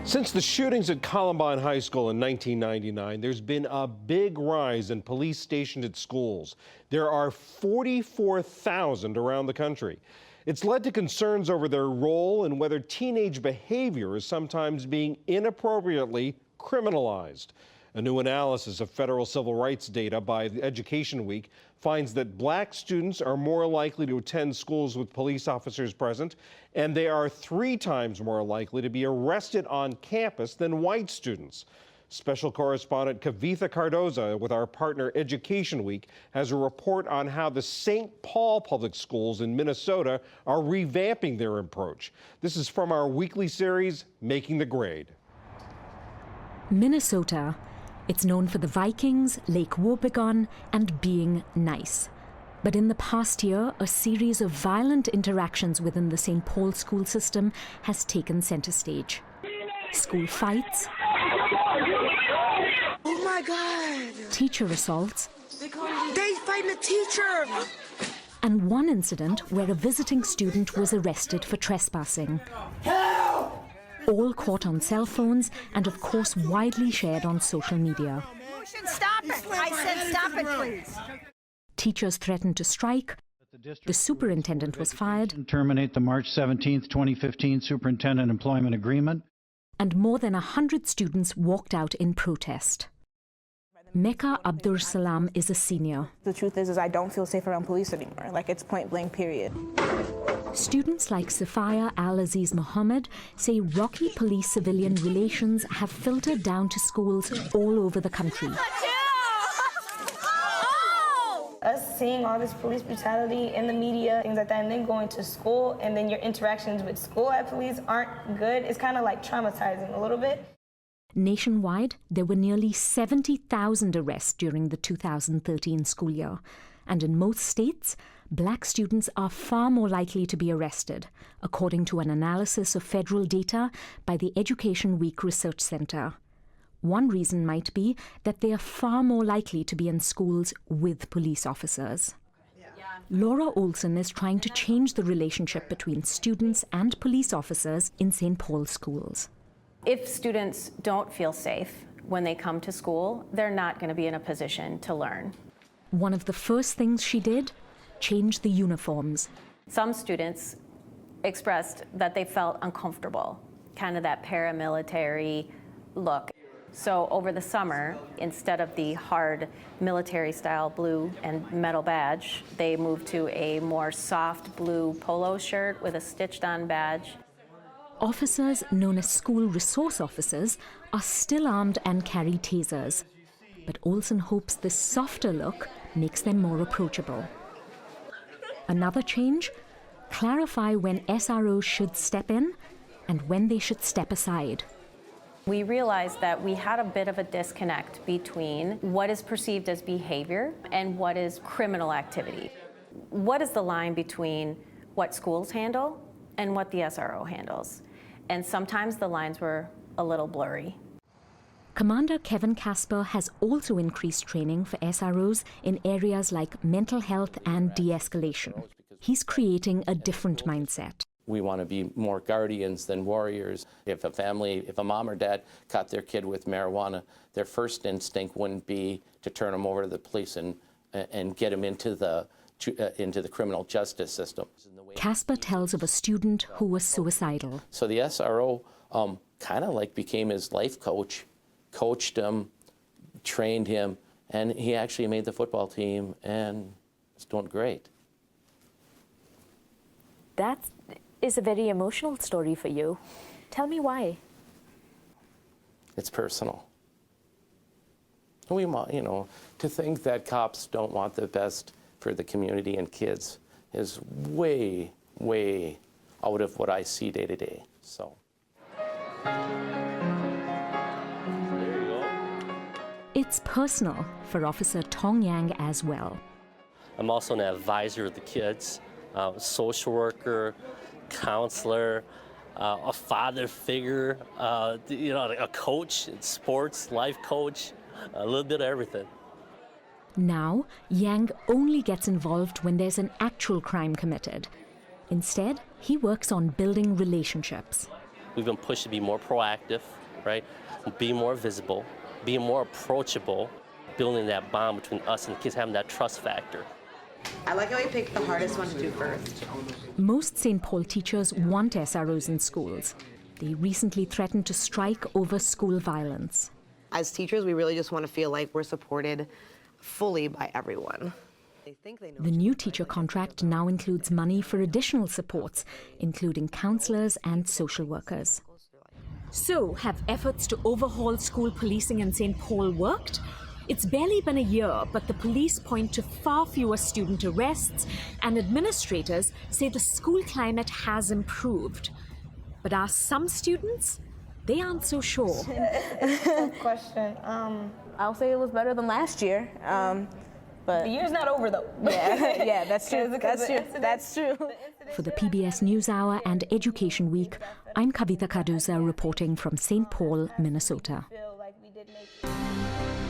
Since the shootings at Columbine High School in 1999, there's been a big rise in police stationed at schools. There are 44,000 around the country. It's led to concerns over their role and whether teenage behavior is sometimes being inappropriately criminalized. A new analysis of federal civil rights data by Education Week finds that black students are more likely to attend schools with police officers present, and they are 3 times more likely to be arrested on campus than white students. Special correspondent Kavitha Cardoza with our partner Education Week has a report on how the St. Paul Public Schools in Minnesota are revamping their approach. This is from our weekly series, Making the Grade. Minnesota. It's known for the Vikings, Lake Wobegon, and being nice. But in the past year, a series of violent interactions within the St. Paul school system has taken center stage. School fights, oh my God! Teacher assaults, They fighting a teacher! And one incident where a visiting student was arrested for trespassing. Help! All caught on cell phones and, of course, widely shared on social media. Stop it! I said stop it, please. Teachers threatened to strike. The superintendent was fired. Terminate the March 17, 2015 superintendent employment agreement. And more than 100 students walked out in protest. Mecca Abdur Salam is a senior. The truth is I don't feel safe around police anymore. Like, it's point blank, period. Students like Safaya Al-Aziz Mohammed say rocky police-civilian relations have filtered down to schools all over the country. Us seeing all this police brutality in the media, things like that, and then going to school, and then your interactions with school at police aren't good. It's kind of like traumatizing a little bit. Nationwide, there were nearly 70,000 arrests during the 2013 school year. And in most states, black students are far more likely to be arrested, according to an analysis of federal data by the Education Week Research Center. One reason might be that they are far more likely to be in schools with police officers. Laura Olson is trying to change the relationship between students and police officers in St. Paul schools. If students don't feel safe when they come to school, they're not going to be in a position to learn. One of the first things she did, change the uniforms. Some students expressed that they felt uncomfortable, kind of that paramilitary look. So over the summer, instead of the hard military-style blue and metal badge, they moved to a more soft blue polo shirt with a stitched-on badge. Officers, known as school resource officers, are still armed and carry tasers. But Olson hopes this softer look makes them more approachable. Another change? Clarify when SROs should step in and when they should step aside. We realized that we had a bit of a disconnect between what is perceived as behavior and what is criminal activity. What is the line between what schools handle and what the SRO handles? And sometimes the lines were a little blurry. Commander Kevin Casper has also increased training for SROs in areas like mental health and de-escalation. He's creating a different mindset. We want to be more guardians than warriors. If a mom or dad caught their kid with marijuana, their first instinct wouldn't be to turn them over to the police and get them into the criminal justice system. Casper tells of a student who was suicidal. So the SRO kind of like became his life coach, coached him, trained him, and he actually made the football team and is doing great. That is a very emotional story for you. Tell me why. It's personal. We want, to think that cops don't want the best for the community and kids is way, way out of what I see day to day. So. It's personal for Officer Tong Yang as well. I'm also an advisor of the kids, social worker, counselor, a father figure, a coach in sports, life coach, a little bit of everything. Now, Yang only gets involved when there's an actual crime committed. Instead, he works on building relationships. we've been pushed to be more proactive, right? Be more visible, be more approachable, building that bond between us and the kids, having that trust factor. I like how he picked the hardest one to do first. Most St. Paul teachers want SROs in schools. They recently threatened to strike over school violence. As teachers, we really just want to feel like we're supported fully by everyone. The new teacher contract now includes money for additional supports, including counselors and social workers. So, have efforts to overhaul school policing in St. Paul worked? It's barely been a year, but the police point to far fewer student arrests, and administrators say the school climate has improved. But are some students? They aren't so sure. It's a tough question. I'll say it was better than last year. But the year's not over though. yeah, that's true. That's true. For the PBS NewsHour and Education Week, I'm Kavita Kaduza reporting from St. Paul, Minnesota. Feel like we did make